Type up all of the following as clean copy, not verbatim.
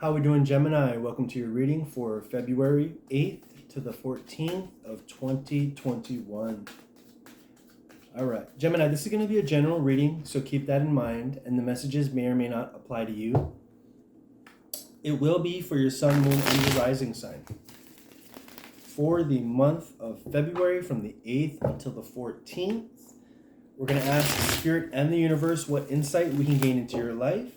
How we doing, Gemini? Welcome to your reading for February 8th to the 14th of 2021. All right, Gemini, this is going to be a general reading, so keep that in mind, and the messages may or may not apply to you. It will be for your sun, moon, and your rising sign. For the month of February, from the 8th until the 14th, we're going to ask Spirit and the universe what insight we can gain into your life.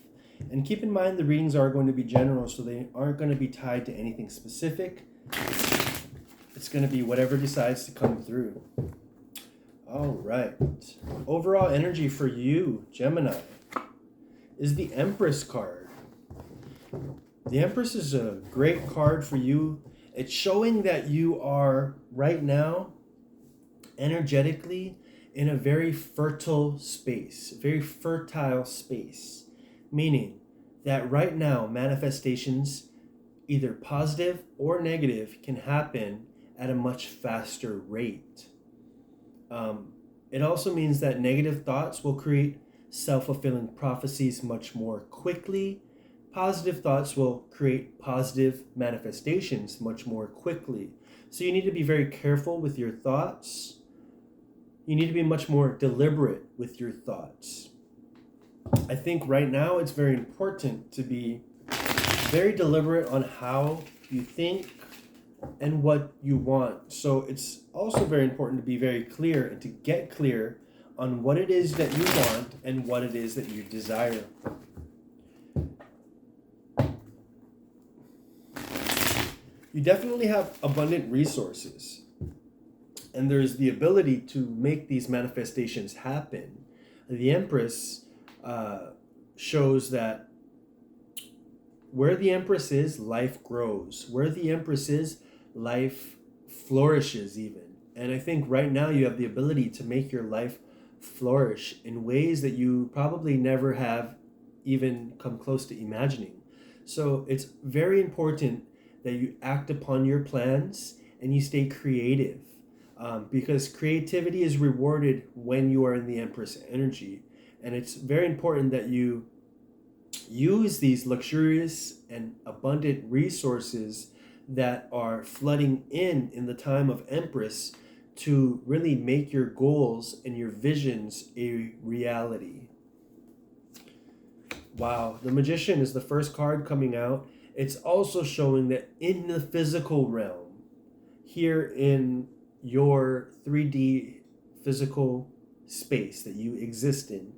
And keep in mind the readings are going to be general, so they aren't going to be tied to anything specific. It's going to be whatever decides to come through. All right. Overall energy for you, Gemini, is the Empress card. The Empress is a great card for you. It's showing that you are right now energetically in a very fertile space, meaning that right now manifestations, either positive or negative, can happen at a much faster rate. It also means that negative thoughts will create self-fulfilling prophecies much more quickly. Positive thoughts will create positive manifestations much more quickly. So you need to be very careful with your thoughts. You need to be much more deliberate with your thoughts. I think right now it's very important to be very deliberate on how you think and what you want. So it's also very important to be very clear and to get clear on what it is that you want and what it is that you desire. You definitely have abundant resources, and there's the ability to make these manifestations happen. The Empress shows that where the Empress is, life grows. Where the Empress is, life flourishes even. And I think right now you have the ability to make your life flourish in ways that you probably never have even come close to imagining. So it's very important that you act upon your plans and you stay creative, because creativity is rewarded when you are in the Empress energy. And it's very important that you use these luxurious and abundant resources that are flooding in the time of Empress to really make your goals and your visions a reality. Wow, the Magician is the first card coming out. It's also showing that in the physical realm, here in your 3D physical space that you exist in,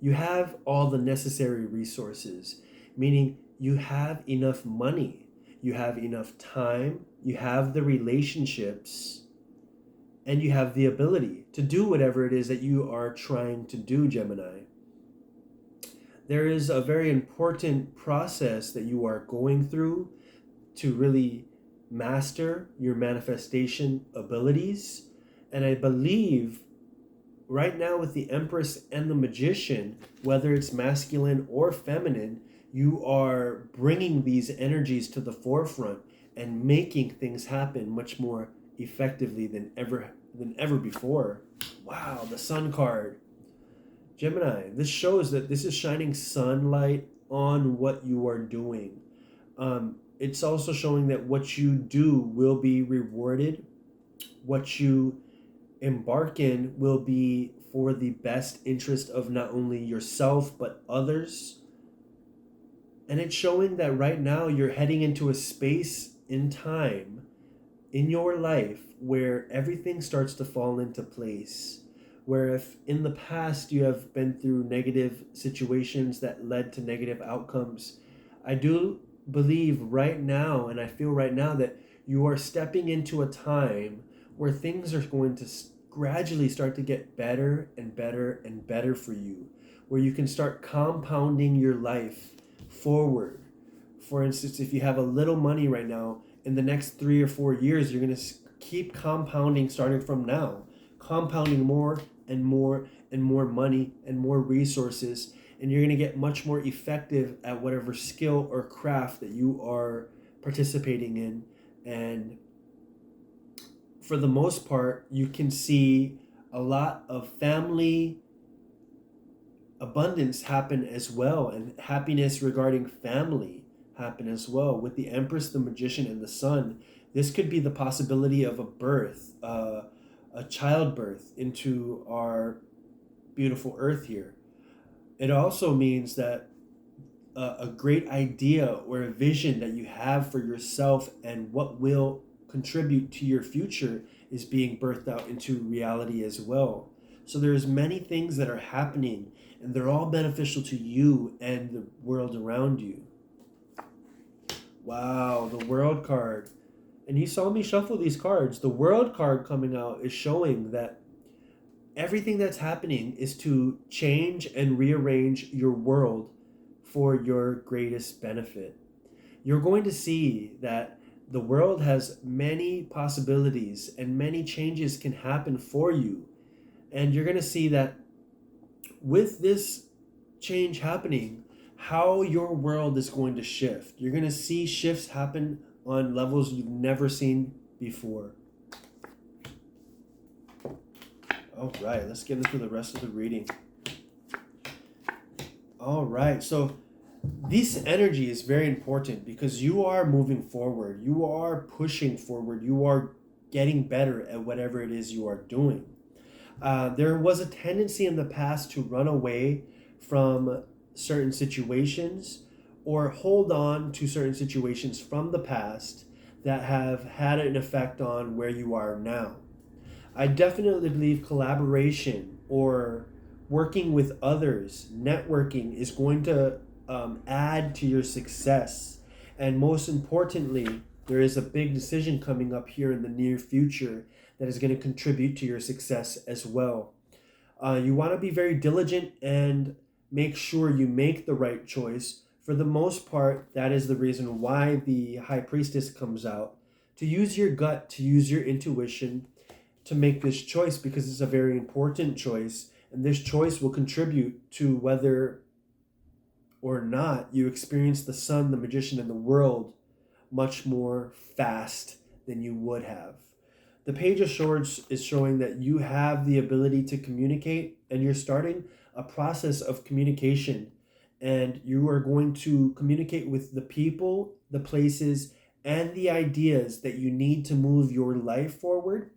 you have all the necessary resources, meaning you have enough money, you have enough time, you have the relationships, and you have the ability to do whatever it is that you are trying to do, Gemini. There is a very important process that you are going through to really master your manifestation abilities. And I believe right now with the Empress and the Magician, whether it's masculine or feminine, you are bringing these energies to the forefront and making things happen much more effectively than ever before. Wow, the Sun card. Gemini, this shows that this is shining sunlight on what you are doing. It's also showing that what you do will be rewarded. What you embark in will be for the best interest of not only yourself but others. And it's showing that right now you're heading into a space in time in your life where everything starts to fall into place. Where if in the past you have been through negative situations that led to negative outcomes, I do believe right now, and I feel right now, that you are stepping into a time where things are going to gradually start to get better and better and better for you, where you can start compounding your life forward. For instance, if you have a little money right now, in the next 3 or 4 years, you're going to keep compounding starting from now, compounding more and more and more money and more resources, and you're going to get much more effective at whatever skill or craft that you are participating in. And for the most part, you can see a lot of family abundance happen as well, and happiness regarding family happen as well. With the Empress, the Magician, and the Sun, this could be the possibility of a birth, a childbirth into our beautiful Earth here. It also means that a great idea or a vision that you have for yourself and what will contribute to your future is being birthed out into reality as well. So there's many things that are happening and they're all beneficial to you and the world around you. Wow, the world card. And you saw me shuffle these cards. The world card coming out is showing that everything that's happening is to change and rearrange your world for your greatest benefit. You're going to see that the world has many possibilities and many changes can happen for you. And you're going to see that with this change happening, how your world is going to shift. You're going to see shifts happen on levels you've never seen before. All right, let's get into the rest of the reading. All right, so this energy is very important because you are moving forward. You are pushing forward. You are getting better at whatever it is you are doing. There was a tendency in the past to run away from certain situations or hold on to certain situations from the past that have had an effect on where you are now. I definitely believe collaboration or working with others, networking is going to add to your success. And most importantly, there is a big decision coming up here in the near future that is going to contribute to your success as well. You want to be very diligent and make sure you make the right choice. For the most part, that is the reason why the High Priestess comes out. To use your gut, to use your intuition, to make this choice because it's a very important choice. And this choice will contribute to whether or not you experience the Sun, the Magician, and the world much more fast than you would have. The Page of Swords is showing that you have the ability to communicate and you're starting a process of communication, and you are going to communicate with the people, the places, and the ideas that you need to move your life forward.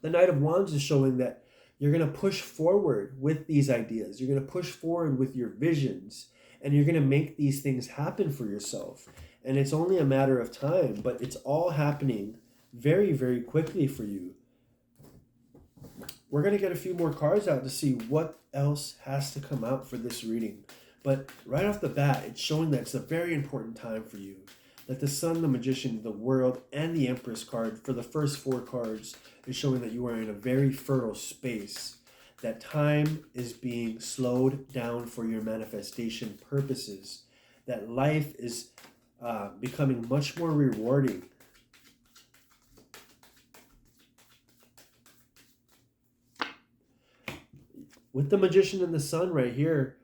The Knight of Wands is showing that you're going to push forward with these ideas. You're going to push forward with your visions, and you're going to make these things happen for yourself. And it's only a matter of time, but it's all happening very, very quickly for you. We're going to get a few more cards out to see what else has to come out for this reading. But right off the bat, it's showing that it's a very important time for you. That the Sun, the Magician, the World, and the Empress card for the first 4 cards is showing that you are in a very fertile space. That time is being slowed down for your manifestation purposes. That life is becoming much more rewarding. With the Magician and the Sun right here,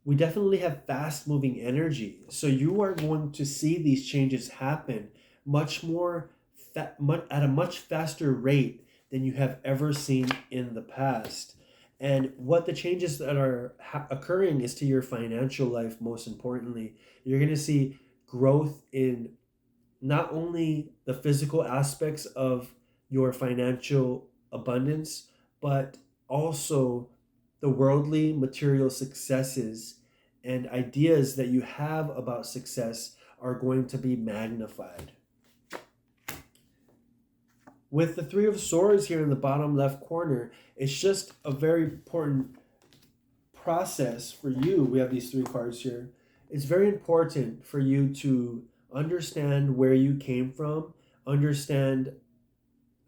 we definitely have fast moving energy. So you are going to see these changes happen much more at a much faster rate than you have ever seen in the past. And what the changes that are occurring is to your financial life, most importantly. You're going to see growth in not only the physical aspects of your financial abundance, but also the worldly material successes and ideas that you have about success are going to be magnified. With the Three of Swords here in the bottom left corner, it's just a very important process for you. We have these 3 cards here. It's very important for you to understand where you came from, understand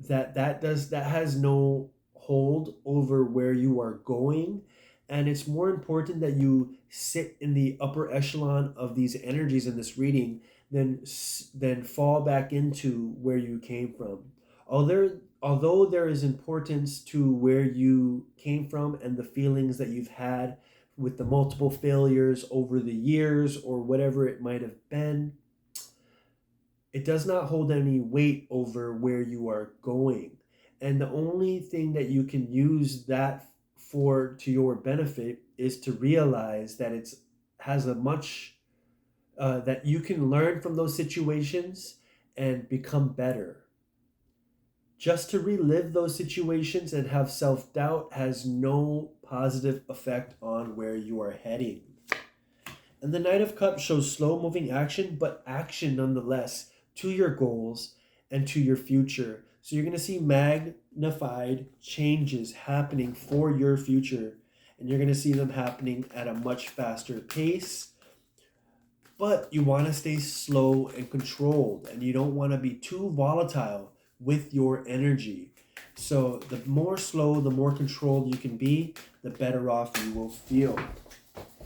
that that has no hold over where you are going, and it's more important that you sit in the upper echelon of these energies in this reading than fall back into where you came from. Although there is importance to where you came from and the feelings that you've had with the multiple failures over the years or whatever it might have been, it does not hold any weight over where you are going. And the only thing that you can use that for to your benefit is to realize that it's has a much that you can learn from those situations and become better. Just to relive those situations and have self doubt has no positive effect on where you are heading. And the Knight of Cups shows slow moving action, but action nonetheless to your goals and to your future. So you're going to see magnified changes happening for your future. And you're going to see them happening at a much faster pace. But you want to stay slow and controlled, and you don't want to be too volatile with your energy. So the more slow, the more controlled you can be, the better off you will feel.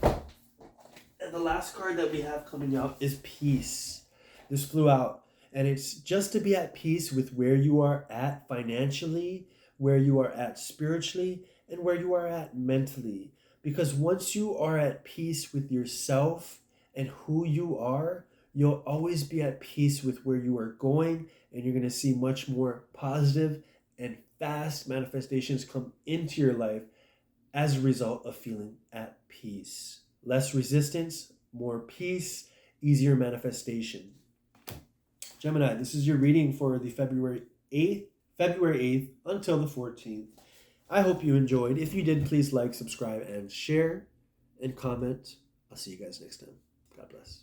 And the last card that we have coming up is peace. This flew out, and it's just to be at peace with where you are at financially, where you are at spiritually, and where you are at mentally. Because once you are at peace with yourself and who you are, you'll always be at peace with where you are going, and you're going to see much more positive and fast manifestations come into your life as a result of feeling at peace. Less resistance, more peace, easier manifestation. Gemini, this is your reading for the February 8th until the 14th. I hope you enjoyed. If you did, please like, subscribe, and share, and comment. I'll see you guys next time. God bless.